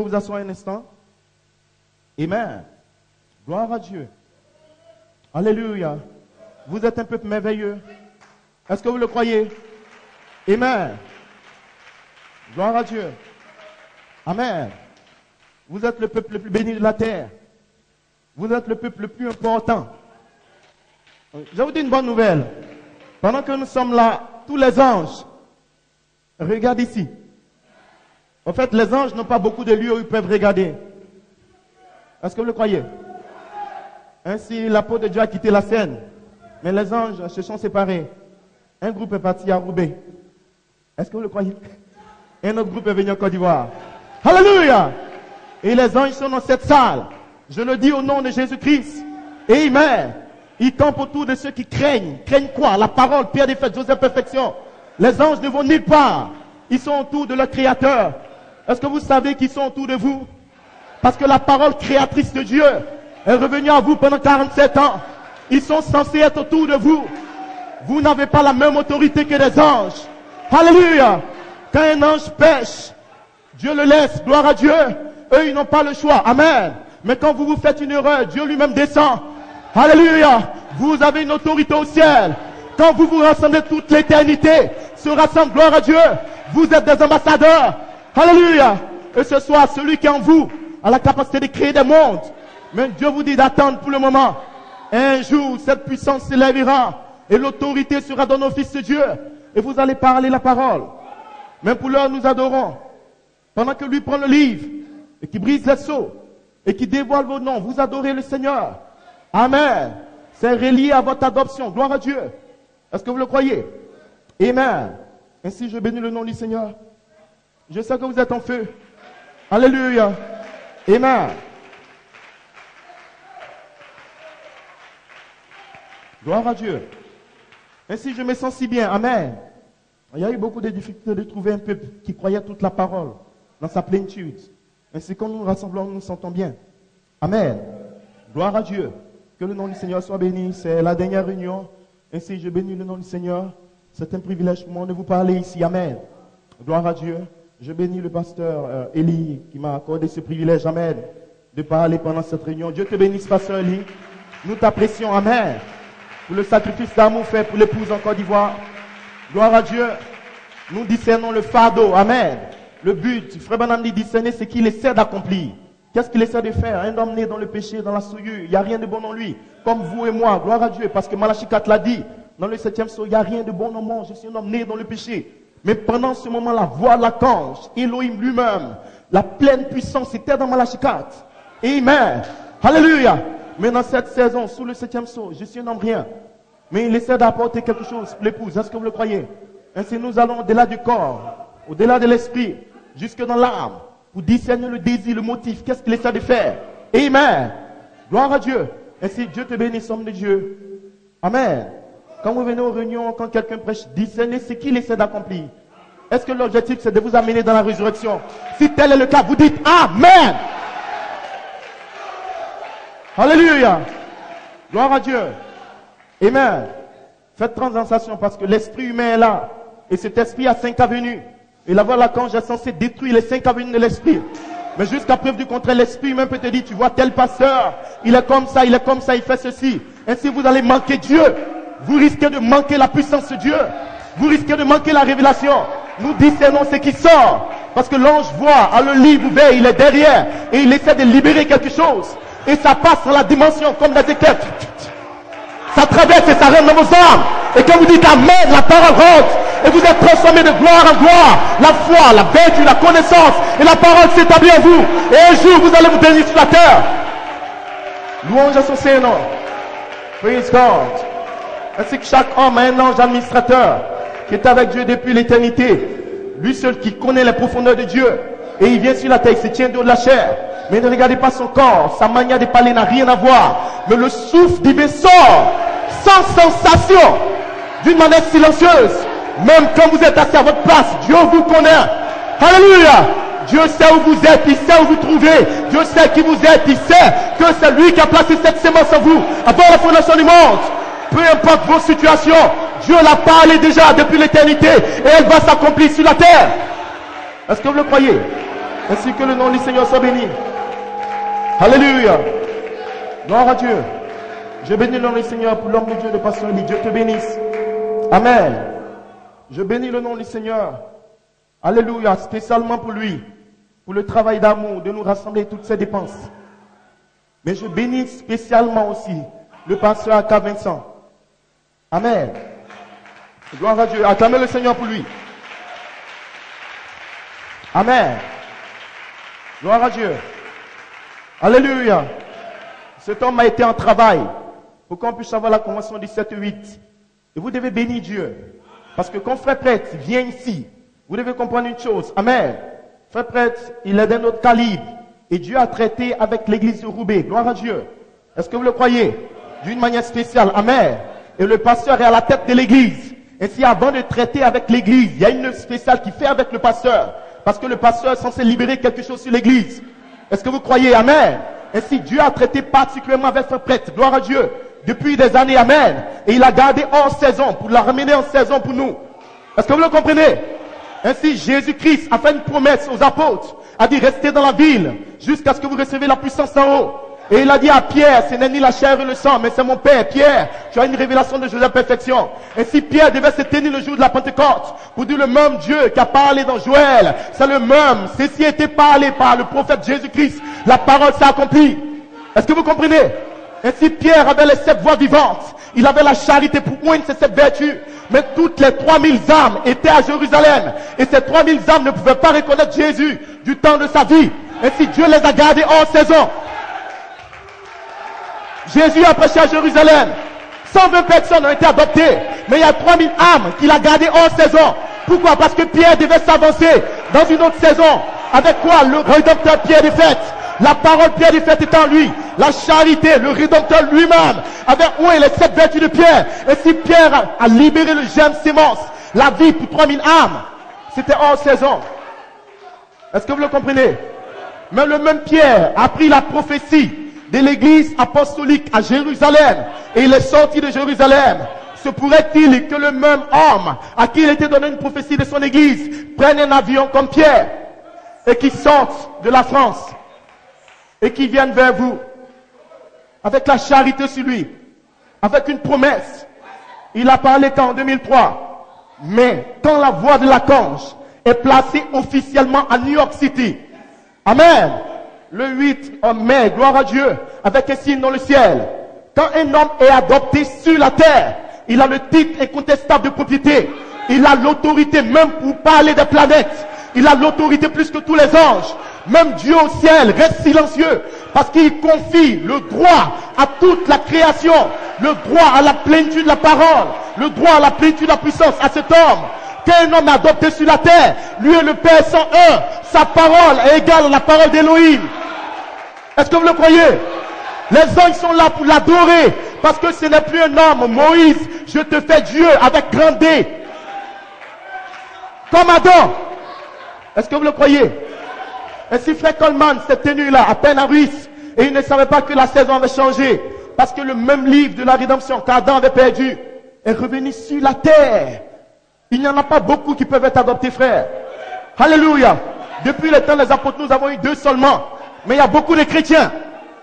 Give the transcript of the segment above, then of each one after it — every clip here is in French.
Vous asseoir un instant. Amen. Gloire à Dieu. Alléluia. Vous êtes un peuple merveilleux. Est-ce que vous le croyez? Amen. Gloire à Dieu. Amen. Vous êtes le peuple le plus béni de la terre. Vous êtes le peuple le plus important. Je vous dis une bonne nouvelle. Pendant que nous sommes là, tous les anges, regardent ici. En fait, les anges n'ont pas beaucoup de lieux où ils peuvent regarder. Est-ce que vous le croyez? Ainsi, l'apôtre de Dieu a quitté la scène. Mais les anges se sont séparés. Un groupe est parti à Roubaix. Est-ce que vous le croyez? Un autre groupe est venu en Côte d'Ivoire. Alléluia! Et les anges sont dans cette salle. Je le dis au nom de Jésus-Christ. Amen. Ils campent autour de ceux qui craignent. Craignent quoi? La parole, Pierre des Fêtes, Joseph Perfection. Les anges ne vont nulle part. Ils sont autour de leur Créateur. Est-ce que vous savez qu'ils sont autour de vous? Parce que la parole créatrice de Dieu est revenue à vous pendant 47 ans. Ils sont censés être autour de vous. Vous n'avez pas la même autorité que les anges. Alléluia. Quand un ange pêche, Dieu le laisse. Gloire à Dieu. Eux, ils n'ont pas le choix. Amen. Mais quand vous vous faites une erreur, Dieu lui-même descend. Alléluia. Vous avez une autorité au ciel. Quand vous vous rassemblez, toute l'éternité se rassemble. Gloire à Dieu. Vous êtes des ambassadeurs. Alléluia. Et ce soir, celui qui est en vous a la capacité de créer des mondes. Mais Dieu vous dit d'attendre pour le moment. Un jour, cette puissance s'élèvera et l'autorité sera dans nos fils de Dieu. Et vous allez parler la parole. Mais pour l'heure, nous adorons. Pendant que lui prend le livre et qui brise les sceaux et qui dévoile vos noms, vous adorez le Seigneur. Amen. C'est relié à votre adoption. Gloire à Dieu. Est-ce que vous le croyez? Amen. Ainsi, je bénis le nom du Seigneur. Je sais que vous êtes en feu. Alléluia. Amen. Gloire à Dieu. Ainsi, je me sens si bien. Amen. Il y a eu beaucoup de difficultés de trouver un peuple qui croyait toute la parole dans sa plénitude. Ainsi, quand nous nous rassemblons, nous nous sentons bien. Amen. Gloire à Dieu. Que le nom du Seigneur soit béni. C'est la dernière réunion. Ainsi, je bénis le nom du Seigneur. C'est un privilège pour moi de vous parler ici. Amen. Gloire à Dieu. Je bénis le pasteur Élie qui m'a accordé ce privilège. Amen. De parler pendant cette réunion. Dieu te bénisse, pasteur Élie. Nous t'apprécions. Amen. Pour le sacrifice d'amour fait pour l'épouse en Côte d'Ivoire. Gloire à Dieu. Nous discernons le fardeau. Amen. Le but, frère Branham dit discerner ce qu'il essaie d'accomplir. Qu'est-ce qu'il essaie de faire? Un homme né dans le péché, dans la souillure. Il n'y a rien de bon en lui. Comme vous et moi. Gloire à Dieu. Parce que Malachie 4 l'a dit. Dans le 7e psaume, il n'y a rien de bon en moi. Je suis un homme né dans le péché. Mais pendant ce moment-là, voix l'archange, Elohim lui-même, la pleine puissance était dans Malachie 4. Amen. Alléluia. Mais dans cette saison, sous le 7e psaume, je suis un homme rien. Mais il essaie d'apporter quelque chose pour l'épouse. Est-ce que vous le croyez? Ainsi, nous allons au-delà du corps, au-delà de l'esprit, jusque dans l'âme, pour discerner le désir, le motif. Qu'est-ce qu'il essaie de faire? Amen. Gloire à Dieu. Ainsi, Dieu te bénisse, homme de Dieu. Amen. Quand vous venez aux réunions, quand quelqu'un prêche, discernez ce qu'il essaie d'accomplir. Est-ce que l'objectif, c'est de vous amener dans la résurrection? Si tel est le cas, vous dites Amen. Alléluia. Gloire à Dieu. Amen. Faites transaction parce que l'esprit humain est là. Et cet esprit a 5 avenues. Et la voix de l'archange est censée détruire les 5 avenues de l'esprit. Mais jusqu'à preuve du contraire, l'esprit humain peut te dire, tu vois tel pasteur, il est comme ça, il est comme ça, il fait ceci. Ainsi vous allez manquer Dieu. Vous risquez de manquer la puissance de Dieu. Vous risquez de manquer la révélation. Nous discernons ce qui sort. Parce que l'ange voit, a le livre ouvert, il est derrière. Et il essaie de libérer quelque chose. Et ça passe dans la dimension comme des équipes. Ça traverse et ça rentre dans vos âmes. Et quand vous dites Amen, la parole rentre. Et vous êtes transformés de gloire en gloire. La foi, la vertu, la connaissance. Et la parole s'établit en vous. Et un jour, vous allez vous bénir sur la terre. Louange à son Seigneur. Praise God. Ainsi que chaque homme a un ange administrateur qui est avec Dieu depuis l'éternité. Lui seul qui connaît les profondeurs de Dieu. Et il vient sur la terre, il se tient de la chair. Mais ne regardez pas son corps, sa manière de parler n'a rien à voir. Mais le souffle divin sort sans sensation, d'une manière silencieuse. Même quand vous êtes assis à votre place, Dieu vous connaît. Alléluia. Dieu sait où vous êtes, il sait où vous trouvez. Dieu sait qui vous êtes, il sait que c'est lui qui a placé cette sémence en vous. Avant la fondation du monde. Peu importe vos situations, Dieu l'a parlé déjà depuis l'éternité et elle va s'accomplir sur la terre. Est-ce que vous le croyez? Ainsi que le nom du Seigneur soit béni. Alléluia. Gloire à Dieu. Je bénis le nom du Seigneur pour l'homme de Dieu, le pasteur Elie. Dieu te bénisse. Amen. Je bénis le nom du Seigneur. Alléluia. Spécialement pour lui. Pour le travail d'amour, de nous rassembler toutes ses dépenses. Mais je bénis spécialement aussi le pasteur Aka Vincent. Amen. Gloire à Dieu. Acclamez le Seigneur pour lui. Amen. Gloire à Dieu. Alléluia. Cet homme a été en travail pour qu'on puisse avoir la convention 17-8. Et vous devez bénir Dieu. Parce que quand frère prêtre vient ici, vous devez comprendre une chose. Amen. Frère prêtre, il est d'un autre calibre. Et Dieu a traité avec l'église de Roubaix. Gloire à Dieu. Est-ce que vous le croyez? D'une manière spéciale. Amen. Et le pasteur est à la tête de l'église. Ainsi, avant de traiter avec l'église, il y a une œuvre spéciale qui fait avec le pasteur. Parce que le pasteur est censé libérer quelque chose sur l'église. Est-ce que vous croyez? Amen. Ainsi, Dieu a traité particulièrement avec frère prêtre. Gloire à Dieu. Depuis des années. Amen. Et il a gardé en saison pour la ramener en saison pour nous. Est-ce que vous le comprenez? Ainsi, Jésus-Christ a fait une promesse aux apôtres. A dit, restez dans la ville jusqu'à ce que vous receviez la puissance en haut. Et il a dit à Pierre, ce n'est ni la chair et le sang, mais c'est mon Père. Pierre, tu as une révélation de Jésus à perfection. Ainsi, Pierre devait se tenir le jour de la Pentecôte pour dire le même Dieu qui a parlé dans Joël. C'est le même. Ceci a été parlé par le prophète Jésus-Christ. La parole s'est accomplie. Est-ce que vous comprenez? Ainsi, Pierre avait les 7 voix vivantes. Il avait la charité pour une de ces 7 vertus. Mais toutes les 3000 âmes étaient à Jérusalem. Et ces 3000 âmes ne pouvaient pas reconnaître Jésus du temps de sa vie. Ainsi, Dieu les a gardés hors saison. Jésus a prêché à Jérusalem. 120 personnes ont été adoptées. Mais il y a 3000 âmes qu'il a gardées hors saison. Pourquoi? Parce que Pierre devait s'avancer dans une autre saison. Avec quoi? Le rédempteur Pierre des Fêtes. La parole Pierre des Fêtes est en lui. La charité, le rédempteur lui-même. Avec où les 7 vertus de Pierre. Et si Pierre a libéré le germe sémence, la vie pour 3000 âmes, c'était hors saison. Est-ce que vous le comprenez? Mais le même Pierre a pris la prophétie de l'église apostolique à Jérusalem. Et il est sorti de Jérusalem. Se pourrait-il que le même homme à qui il était donné une prophétie de son église prenne un avion comme Pierre et qui sorte de la France et qui vienne vers vous avec la charité sur lui, avec une promesse? Il a parlé qu'en 2003. Mais quand la voix de l'archange est placée officiellement à New York City, amen, le 8 mai, gloire à Dieu, avec un signe dans le ciel. Quand un homme est adopté sur la terre, il a le titre incontestable de propriété. Il a l'autorité même pour parler des planètes. Il a l'autorité plus que tous les anges. Même Dieu au ciel reste silencieux parce qu'il confie le droit à toute la création, le droit à la plénitude de la parole, le droit à la plénitude de la puissance à cet homme. Qu'un homme adopté sur la terre, lui est le Père 101, sa parole est égale à la parole d'Élohim. Est-ce que vous le croyez? Les anges sont là pour l'adorer parce que ce n'est plus un homme. Moïse, je te fais Dieu avec grand D. Comme Adam. Est-ce que vous le croyez? Ainsi, frère Coleman s'est tenu là, à peine à Ruisse, et il ne savait pas que la saison avait changé. Parce que le même livre de la rédemption qu'Adam avait perdu est revenu sur la terre. Il n'y en a pas beaucoup qui peuvent être adoptés, frère. Alléluia. Depuis le temps des apôtres, nous avons eu 2 seulement. Mais il y a beaucoup de chrétiens.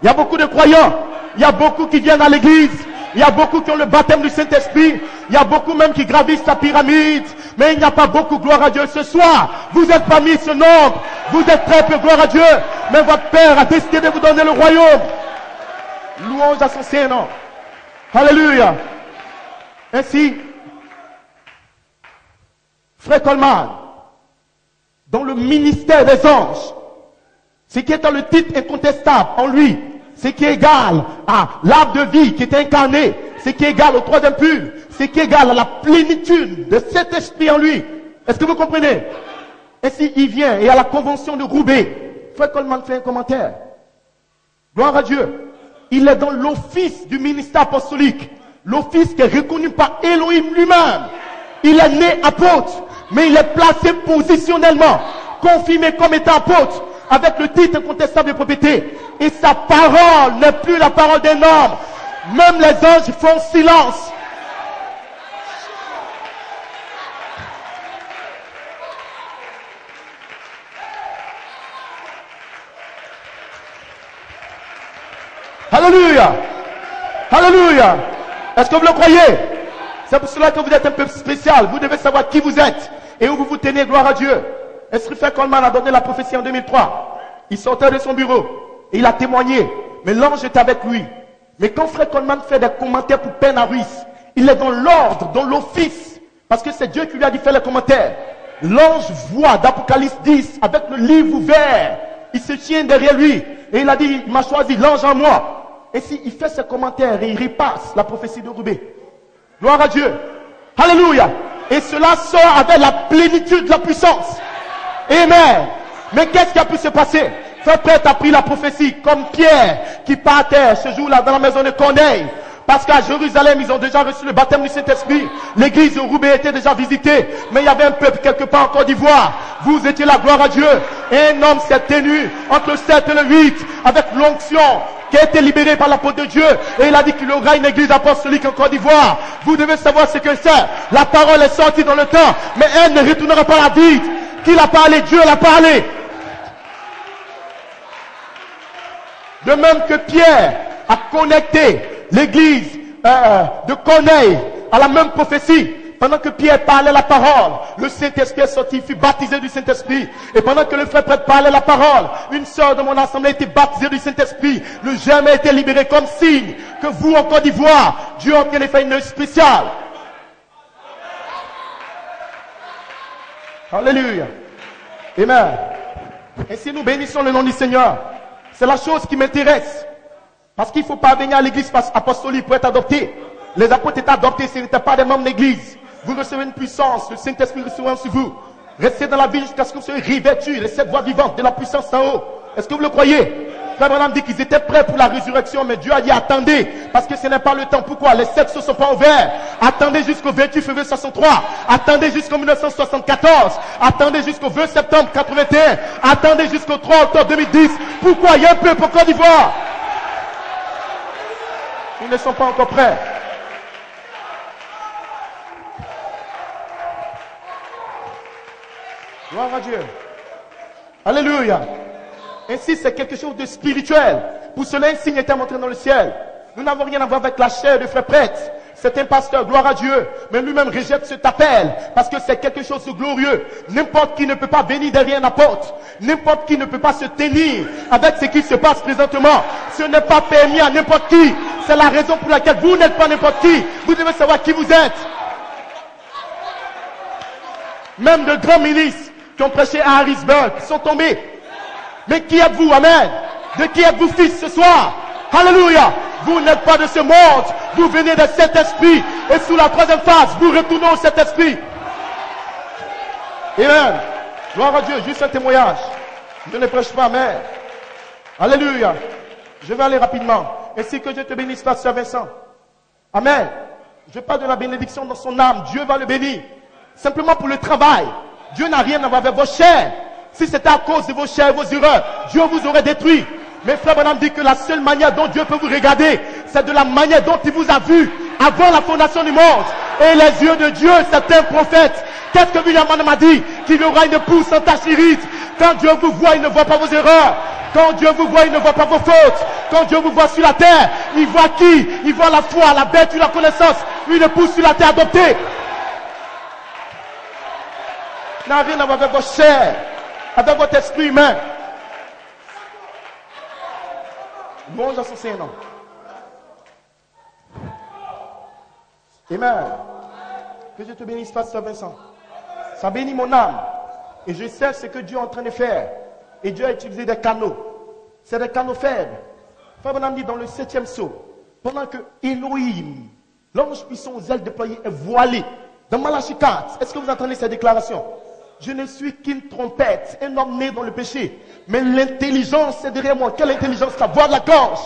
Il y a beaucoup de croyants. Il y a beaucoup qui viennent à l'église. Il y a beaucoup qui ont le baptême du Saint-Esprit. Il y a beaucoup même qui gravissent la pyramide. Mais il n'y a pas beaucoup, gloire à Dieu. Ce soir, vous êtes parmi ce nombre. Vous êtes très peu, gloire à Dieu. Mais votre Père a décidé de vous donner le royaume. Louange à son Saint-Nom. Alléluia. Ainsi, frère Coleman, dans le ministère des anges, ce qui est dans le titre incontestable en lui, ce qui est égal à l'arbre de vie qui est incarné, ce qui est égal au troisième pur, ce qui est égal à la plénitude de cet esprit en lui. Est-ce que vous comprenez? Ainsi, il vient et à la convention de Roubaix, frère Coleman fait un commentaire. Gloire à Dieu. Il est dans l'office du ministère apostolique, l'office qui est reconnu par Elohim lui-même. Il est né apôtre, mais il est placé positionnellement, confirmé comme étant apôtre, avec le titre incontestable de propriété. Et sa parole n'est plus la parole d'un homme. Même les anges font silence. Alléluia. Alléluia. Est-ce que vous le croyez? C'est pour cela que vous êtes un peu spécial. Vous devez savoir qui vous êtes et où vous vous tenez. Gloire à Dieu. Est-ce que Frère Coleman a donné la prophétie en 2003? Il sortait de son bureau et il a témoigné. Mais l'ange était avec lui. Mais quand Frère Coleman fait des commentaires pour Père Harris, il est dans l'ordre, dans l'office. Parce que c'est Dieu qui lui a dit faire les commentaires. L'ange voit d'Apocalypse 10 avec le livre ouvert. Il se tient derrière lui. Et il a dit, il m'a choisi l'ange en moi. Et s'il fait ses commentaires et il repasse la prophétie de Roubaix. Gloire à Dieu. Alléluia. Et cela sort avec la plénitude de la puissance. Amen. Mais qu'est-ce qui a pu se passer? Frère Prêtre a pris la prophétie comme Pierre qui partait ce jour-là dans la maison de Corneille. Parce qu'à Jérusalem, ils ont déjà reçu le baptême du Saint-Esprit. L'église de Roubaix était déjà visitée. Mais il y avait un peuple quelque part en Côte d'Ivoire. Vous étiez la gloire à Dieu. Et un homme s'est tenu entre le 7 et le 8 avec l'onction qui a été libéré par l'apôtre de Dieu. Et il a dit qu'il y aura une église apostolique en Côte d'Ivoire. Vous devez savoir ce que c'est. La parole est sortie dans le temps. Mais elle ne retournera pas à la vide. Qui l'a parlé? Dieu l'a parlé. De même que Pierre a connecté l'église de Corneille à la même prophétie. Pendant que Pierre parlait la parole, le Saint-Esprit est sorti, il fut baptisé du Saint-Esprit. Et pendant que le frère prêtre parlait la parole, une sœur de mon assemblée a été baptisée du Saint-Esprit. Le germe a été libéré comme signe que vous, en Côte d'Ivoire, Dieu a fait une œuvre spéciale. Alléluia. Amen. Et si nous bénissons le nom du Seigneur, c'est la chose qui m'intéresse. Parce qu'il ne faut pas venir à l'église apostolique pour être adopté. Les apôtres étaient adoptés, ce n'étaient pas des membres d'église. Vous recevez une puissance, le Saint-Esprit recevra sur vous. Restez dans la vie jusqu'à ce que vous soyez revêtus de cette voix vivante, de la puissance en haut. Est-ce que vous le croyez? Frère Branham dit qu'ils étaient prêts pour la résurrection, mais Dieu a dit attendez, parce que ce n'est pas le temps. Pourquoi? Les sexes ne sont pas ouverts. Attendez jusqu'au 28 février 63. Attendez jusqu'au 1974. Attendez jusqu'au 20 septembre 81. Attendez jusqu'au 3 octobre 2010. Pourquoi? Il y a un peuple en Côte d'Ivoire. Ils ne sont pas encore prêts. Gloire à Dieu. Alléluia. Ainsi, c'est quelque chose de spirituel. Pour cela, un signe était montré dans le ciel. Nous n'avons rien à voir avec la chair de frère prêtre. C'est un pasteur, gloire à Dieu. Mais lui-même rejette cet appel. Parce que c'est quelque chose de glorieux. N'importe qui ne peut pas venir derrière un apôtre. N'importe qui ne peut pas se tenir avec ce qui se passe présentement. Ce n'est pas permis à n'importe qui. C'est la raison pour laquelle vous n'êtes pas n'importe qui. Vous devez savoir qui vous êtes. Même de grands ministres qui ont prêché à Harrisburg sont tombés. Mais qui êtes-vous? Amen. De qui êtes-vous fils ce soir? Alléluia. Vous n'êtes pas de ce monde. Vous venez de cet esprit. Et sous la troisième phase, vous retournez au cet esprit. Amen. Gloire à Dieu. Juste un témoignage. Je ne prêche pas, mais. Alléluia. Je vais aller rapidement. Ainsi que Dieu te bénisse, Pasteur Vincent. Amen. Je parle de la bénédiction dans son âme. Dieu va le bénir. Simplement pour le travail. Dieu n'a rien à voir avec vos chairs. Si c'était à cause de vos chairs et vos erreurs, Dieu vous aurait détruit. Mais Frère Branham dit que la seule manière dont Dieu peut vous regarder, c'est de la manière dont il vous a vu avant la fondation du monde. Et les yeux de Dieu, c'est un prophète. Qu'est-ce que William Branham a dit? Qu'il y aura une pousse en tachyrite. Quand Dieu vous voit, il ne voit pas vos erreurs. Quand Dieu vous voit, il ne voit pas vos fautes. Quand Dieu vous voit sur la terre, il voit qui? Il voit la foi, la vertu, la connaissance. Une pousse sur la terre adoptée. N'a rien à voir avec vos chairs, avec votre esprit humain. Louange à son Saint-Nom. Amen. Que Dieu te bénisse, Pasteur Vincent. Ça bénit mon âme. Et je sais ce que Dieu est en train de faire. Et Dieu a utilisé des canaux. C'est des canaux faibles. Frère Branham dit dans le 7e sceau, pendant que Elohim, l'ange puissant aux ailes déployées, est voilé. Dans Malachie 4, est-ce que vous entendez cette déclaration? Je ne suis qu'une trompette, un homme né dans le péché. Mais l'intelligence est derrière moi. Quelle intelligence? La voix de la gorge.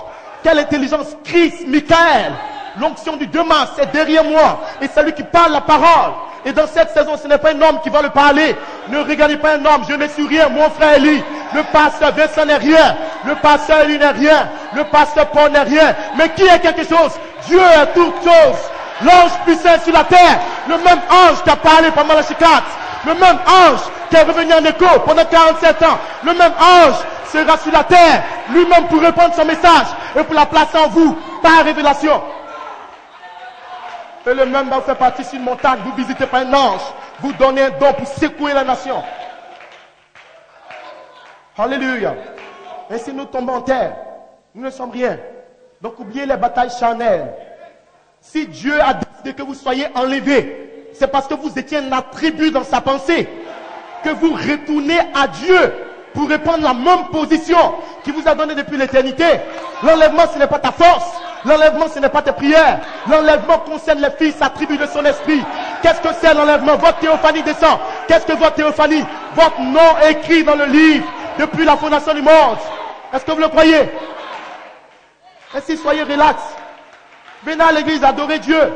Quelle intelligence? Christ, Michael. L'onction du 2 mars est derrière moi. Et c'est lui qui parle la parole. Et dans cette saison, ce n'est pas un homme qui va le parler. Ne regardez pas un homme. Je ne suis rien. Mon frère Élie. Le pasteur Vincent n'est rien. Le pasteur Élie n'est rien. Le pasteur Paul n'est rien. Mais qui est quelque chose? Dieu est toute chose. L'ange puissant sur la terre. Le même ange qui a parlé pendant Malachie 4. Le même ange qui est revenu en écho pendant 47 ans. Le même ange sera sur la terre. Lui-même pour répondre son message. et pour la placer en vous par révélation. Et le même va vous faire partie sur une montagne, vous visitez par un ange, vous donnez un don pour secouer la nation. Alléluia. Et si nous tombons en terre, nous ne sommes rien. Donc oubliez les batailles charnelles. Si Dieu a décidé que vous soyez enlevés, c'est parce que vous étiez un attribut dans sa pensée. Que vous retournez à Dieu pour reprendre la même position qu'il vous a donnée depuis l'éternité. L'enlèvement, ce n'est pas ta force. L'enlèvement, ce n'est pas tes prières. L'enlèvement concerne les fils, attributs de son esprit. Qu'est-ce que c'est l'enlèvement? Votre théophanie descend. Qu'est-ce que votre théophanie? Votre nom écrit dans le livre depuis la fondation du monde. Est-ce que vous le croyez? Ainsi, soyez relax. Venez à l'église, adorer Dieu.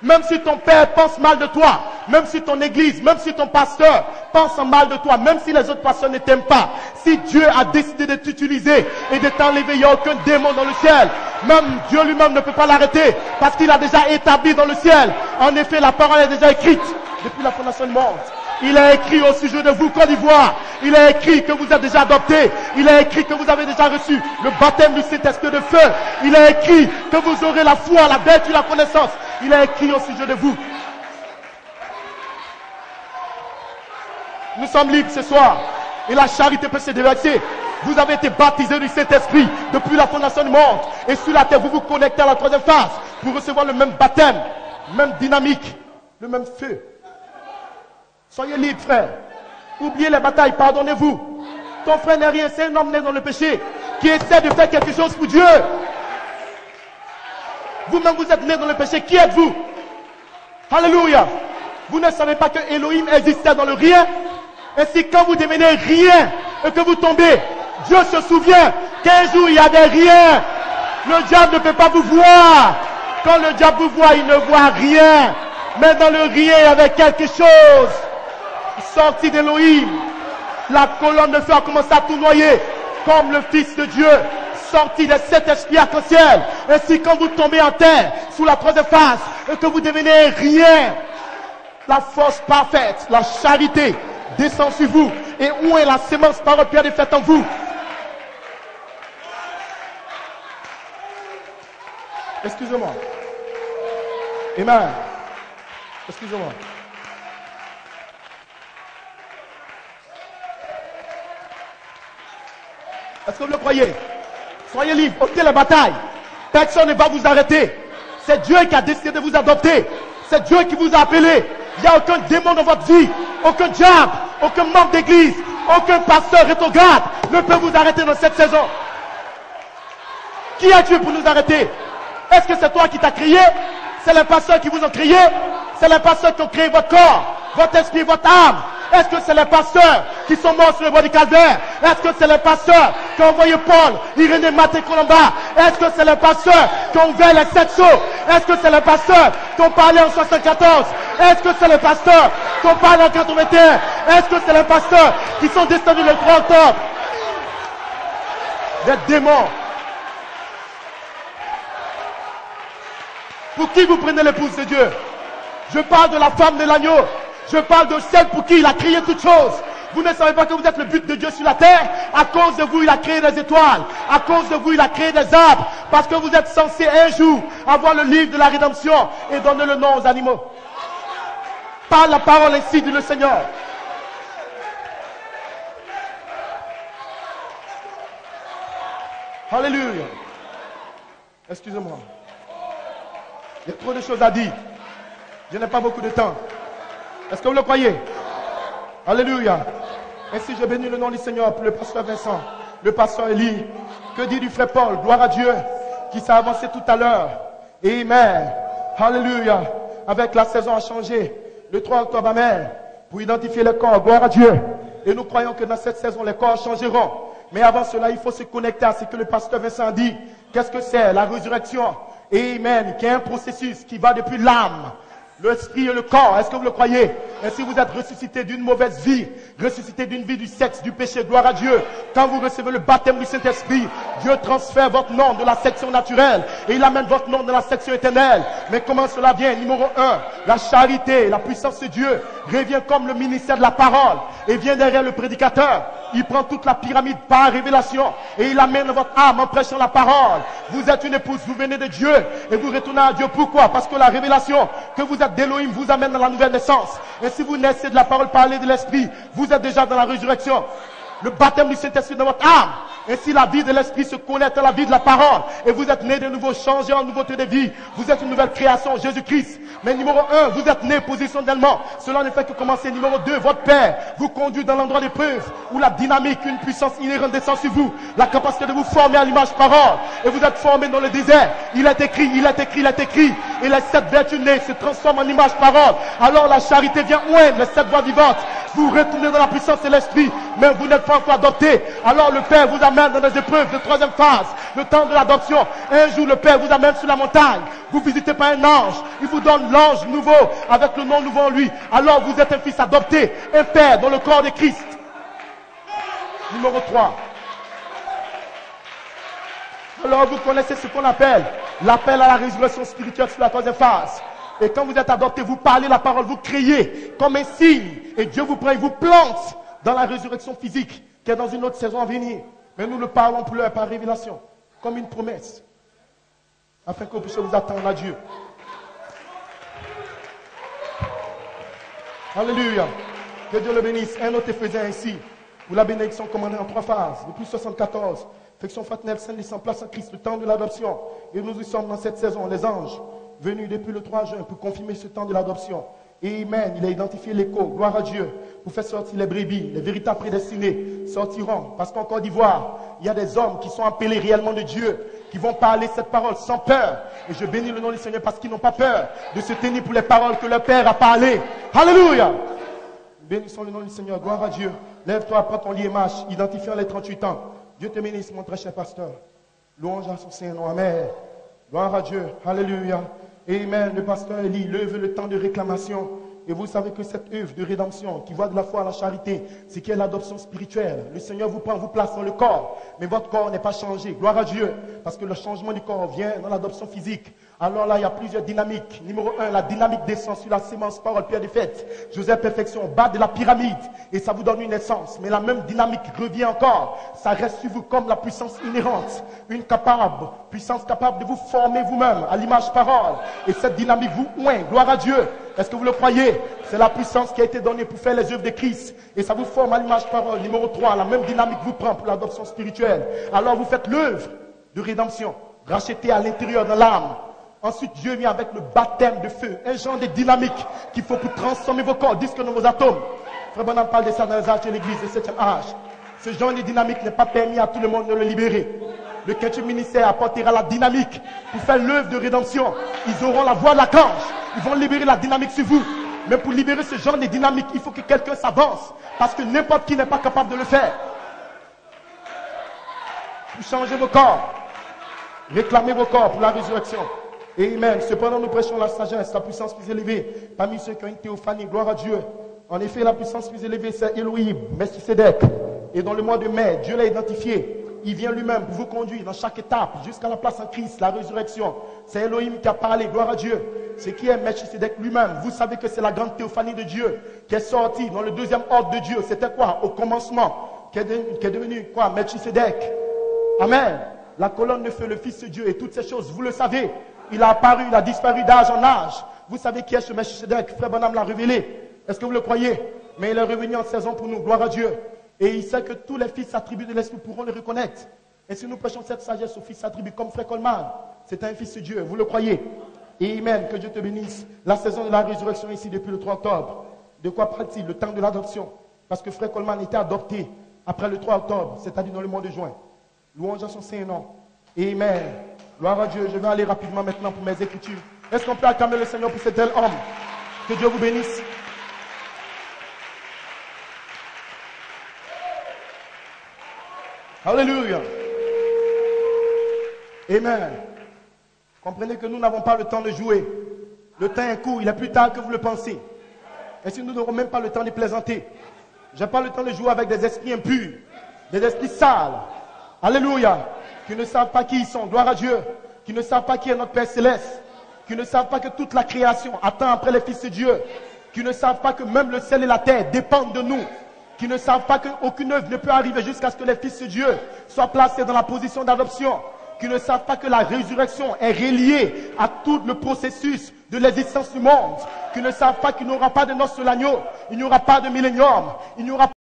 Même si ton père pense mal de toi, même si ton église, même si ton pasteur pense mal de toi, même si les autres pasteurs ne t'aiment pas, si Dieu a décidé de t'utiliser et de t'enlever, il n'y a aucun démon dans le ciel. Même Dieu lui-même ne peut pas l'arrêter parce qu'il a déjà établi dans le ciel. En effet, la parole est déjà écrite depuis la fondation du monde. Il a écrit au sujet de vous, Côte d'Ivoire. Il a écrit que vous êtes déjà adoptés. Il a écrit que vous avez déjà reçu le baptême du Saint-Esprit de feu. Il a écrit que vous aurez la foi, la vertu, la connaissance. Il a écrit au sujet de vous. Nous sommes libres ce soir. Et la charité peut se déverser. Vous avez été baptisés du Saint-Esprit depuis la fondation du monde. Et sur la terre, vous vous connectez à la troisième phase pour recevoir le même baptême, même dynamique, le même feu. Soyez libres, frère. Oubliez les batailles, pardonnez-vous. Ton frère n'est rien, c'est un homme né dans le péché qui essaie de faire quelque chose pour Dieu. Vous-même, vous êtes né dans le péché. Qui êtes-vous? Alléluia. Vous ne savez pas que Elohim existait dans le rien. Ainsi, quand vous devenez rien et que vous tombez, Dieu se souvient qu'un jour il y avait rien. Le diable ne peut pas vous voir. Quand le diable vous voit, il ne voit rien. Mais dans le rien, il y avait quelque chose. Sorti d'Elohim, la colonne de feu a commencé à tournoyer comme le Fils de Dieu, sorti de cet esprit arc-en-ciel. Ainsi, quand vous tombez en terre, sous la troisième phase, et que vous devenez rien, la force parfaite, la charité descend sur vous. Et où est la sémence par pierre de faite en vous? Excusez-moi. Amen. Excusez-moi. Est-ce que vous le croyez? Soyez libres, ôtez la bataille. Personne ne va vous arrêter. C'est Dieu qui a décidé de vous adopter. C'est Dieu qui vous a appelé. Il n'y a aucun démon dans votre vie, aucun diable, aucun membre d'église, aucun pasteur rétrograde ne peut vous arrêter dans cette saison. Qui est Dieu pour nous arrêter? Est-ce que c'est toi qui t'as crié? C'est les pasteurs qui vous ont crié? C'est les pasteurs qui ont créé votre corps, votre esprit, votre âme? Est-ce que c'est les pasteurs qui sont morts sur le bois du calvaire? Est-ce que c'est les pasteurs qui ont envoyé Paul, Irénée, Matthieu, Colomba? Est-ce que c'est les pasteurs qui ont ouvert les 7 sceaux? Est-ce que c'est les pasteurs qui ont parlé en 74? Est-ce que c'est les pasteurs qui ont parlé en 81? Est-ce que c'est les pasteurs qui sont descendus le 3 octobre? Des démons. Pour qui vous prenez l'épouse de Dieu? Je parle de la femme de l'agneau. Je parle de celle pour qui il a créé toutes choses. Vous ne savez pas que vous êtes le but de Dieu sur la terre? À cause de vous, il a créé des étoiles. À cause de vous, il a créé des arbres. Parce que vous êtes censé un jour avoir le livre de la rédemption et donner le nom aux animaux. Par la parole ainsi dit le Seigneur. Alléluia. Excusez-moi. Il y a trop de choses à dire. Je n'ai pas beaucoup de temps. Est-ce que vous le croyez? Alléluia. Ainsi je bénis le nom du Seigneur pour le pasteur Vincent, le pasteur Élie. Que dit du frère Paul? Gloire à Dieu qui s'est avancé tout à l'heure. Amen. Alléluia. Avec la saison à changer. Le 3 octobre, amen. Pour identifier les corps. Gloire à Dieu. Et nous croyons que dans cette saison, les corps changeront. Mais avant cela, il faut se connecter à ce que le pasteur Vincent dit. Qu'est-ce que c'est? La résurrection. Amen. Qui est un processus qui va depuis l'âme, l'esprit et le corps. Est-ce que vous le croyez? Ainsi vous êtes ressuscité d'une mauvaise vie, ressuscité d'une vie du sexe, du péché. Gloire à Dieu. Quand vous recevez le baptême du Saint-Esprit, Dieu transfère votre nom de la section naturelle et il amène votre nom dans la section éternelle. Mais comment cela vient? Numéro 1, la charité, la puissance de Dieu revient comme le ministère de la parole et vient derrière le prédicateur. Il prend toute la pyramide par révélation et il amène votre âme en prêchant la parole. Vous êtes une épouse, vous venez de Dieu et vous retournez à Dieu. Pourquoi? Parce que la révélation que vous êtes d'Élohim vous amène dans la nouvelle naissance. Et si vous naissez de la parole parlée de l'esprit, vous êtes déjà dans la résurrection. Le baptême du Saint-Esprit dans votre âme. Ainsi la vie de l'esprit se connecte à la vie de la parole. Et vous êtes né de nouveau, changé en nouveauté de vie. Vous êtes une nouvelle création, Jésus-Christ. Mais numéro 1, vous êtes né positionnellement. Cela ne fait que commencer. Numéro 2, votre Père vous conduit dans l'endroit d'épreuve où la dynamique, une puissance inhérente descend sur vous. La capacité de vous former à l'image parole. Et vous êtes formé dans le désert. Il est écrit, il est écrit, il est écrit. Et les 7 vertus nées se transforment en image parole. Alors la charité vient oindre les 7 voix vivantes. Vous retournez dans la puissance de l'esprit. Mais vous n'êtes pas encore adopté. Alors le Père vous amène dans des épreuves de 3e phase. Le temps de l'adoption. Un jour le Père vous amène sur la montagne. Vous visitez par un ange. Il vous donne l'ange nouveau avec le nom nouveau en lui. Alors vous êtes un fils adopté. Un père dans le corps de Christ. Numéro 3. Alors vous connaissez ce qu'on appelle l'appel à la résurrection spirituelle sur la 3e phase. Et quand vous êtes adopté, vous parlez la parole, vous criez comme un signe. Et Dieu vous prend, il vous plante dans la résurrection physique qui est dans une autre saison à venir. Mais nous le parlons pour leur par révélation, comme une promesse, afin que vous puissiez vous attendre à Dieu. Alléluia. Que Dieu le bénisse. Un autre Éphésiens ici, où la bénédiction commandée en 3 phases, depuis 74. Affection fraternelle, saint en place en Christ, le temps de l'adoption. Et nous y sommes dans cette saison, les anges, venus depuis le 3 juin pour confirmer ce temps de l'adoption. Et Amen, il a identifié l'écho, gloire à Dieu, pour faire sortir les brebis, les véritables prédestinés sortiront. Parce qu'en Côte d'Ivoire, il y a des hommes qui sont appelés réellement de Dieu, qui vont parler cette parole sans peur. Et je bénis le nom du Seigneur parce qu'ils n'ont pas peur de se tenir pour les paroles que leur Père a parlé. Alléluia! Bénissons le nom du Seigneur, gloire à Dieu. Lève-toi, prends ton lit et marche, identifiant les 38 ans. Dieu te bénisse, mon très cher pasteur. Louange à son Saint-Nom, Amen. Gloire à Dieu, Alléluia. Amen. Le pasteur Élie lève le temps de réclamation. Et vous savez que cette œuvre de rédemption qui va de la foi à la charité, c'est qui est l'adoption spirituelle. Le Seigneur vous prend, vous place dans le corps. Mais votre corps n'est pas changé. Gloire à Dieu. Parce que le changement du corps vient dans l'adoption physique. Alors là, il y a plusieurs dynamiques. Numéro 1, la dynamique descend sur la sémence parole pierre de fête. Joseph perfection, bas de la pyramide. Et ça vous donne une naissance. Mais la même dynamique revient encore. Ça reste sur vous comme la puissance inhérente. Une puissance capable de vous former vous-même à l'image parole. Et cette dynamique vous oint. Gloire à Dieu. Est-ce que vous le croyez? C'est la puissance qui a été donnée pour faire les œuvres de Christ. Et ça vous forme à l'image parole. Numéro 3, la même dynamique vous prend pour l'adoption spirituelle. Alors vous faites l'œuvre de rédemption. Rachetée à l'intérieur de l'âme. Ensuite, Dieu vient avec le baptême de feu. Un genre de dynamique qu'il faut pour transformer vos corps, disques dans vos atomes. Frère Bonham parle de ça dans les âges de l'église, le 7e âge. Ce genre de dynamique n'est pas permis à tout le monde de le libérer. Le quintuple ministère apportera la dynamique pour faire l'œuvre de rédemption. Ils auront la voix de l'archange. Ils vont libérer la dynamique sur vous. Mais pour libérer ce genre de dynamique, il faut que quelqu'un s'avance. Parce que n'importe qui n'est pas capable de le faire. Vous changez vos corps. Réclamez vos corps pour la résurrection. Amen. Cependant, nous prêchons la sagesse, la puissance plus élevée. Parmi ceux qui ont une théophanie, gloire à Dieu. En effet, la puissance plus élevée, c'est Elohim, Melchisedec. Et dans le mois de mai, Dieu l'a identifié. Il vient lui-même pour vous conduire dans chaque étape, jusqu'à la place en Christ, la résurrection. C'est Elohim qui a parlé, gloire à Dieu. Ce qui est Melchisedec lui-même. Vous savez que c'est la grande théophanie de Dieu qui est sortie dans le 2e ordre de Dieu. C'était quoi? Au commencement. Qui est devenu quoi? Melchisedec. Amen. La colonne de feu, le Fils de Dieu et toutes ces choses, vous le savez. Il a apparu, il a disparu d'âge en âge. Vous savez qui est ce Melchisedec? Frère Bonham l'a révélé. Est-ce que vous le croyez? Mais il est revenu en saison pour nous, gloire à Dieu. Et il sait que tous les fils attribués de l'Esprit pourront le reconnaître. Et si nous prêchons cette sagesse aux fils attribués comme Frère Coleman, c'est un fils de Dieu, vous le croyez? Et Amen, que Dieu te bénisse. La saison de la résurrection ici depuis le 3 octobre. De quoi parle-t-il? Le temps de l'adoption. Parce que Frère Coleman était adopté après le 3 octobre, c'est-à-dire dans le mois de juin. Louange à son Saint-Nom. Amen. Gloire à Dieu. Je vais aller rapidement maintenant pour mes écritures. Est-ce qu'on peut acclamer le Seigneur pour cet tel homme? Que Dieu vous bénisse. Alléluia. Amen. Comprenez que nous n'avons pas le temps de jouer. Le temps est court, il est plus tard que vous le pensez. Et si nous n'aurons même pas le temps de plaisanter. Je n'ai pas le temps de jouer avec des esprits impurs, des esprits sales. Alléluia. Qui ne savent pas qui ils sont. Gloire à Dieu. Qui ne savent pas qui est notre Père Céleste. Qui ne savent pas que toute la création attend après les fils de Dieu. Qui ne savent pas que même le ciel et la terre dépendent de nous. qui ne savent pas qu'aucune œuvre ne peut arriver jusqu'à ce que les fils de Dieu soient placés dans la position d'adoption, qui ne savent pas que la résurrection est reliée à tout le processus de l'existence du monde, qui ne savent pas qu'il n'y aura pas de noces sur l'agneau, il n'y aura pas de millénium, il n'y aura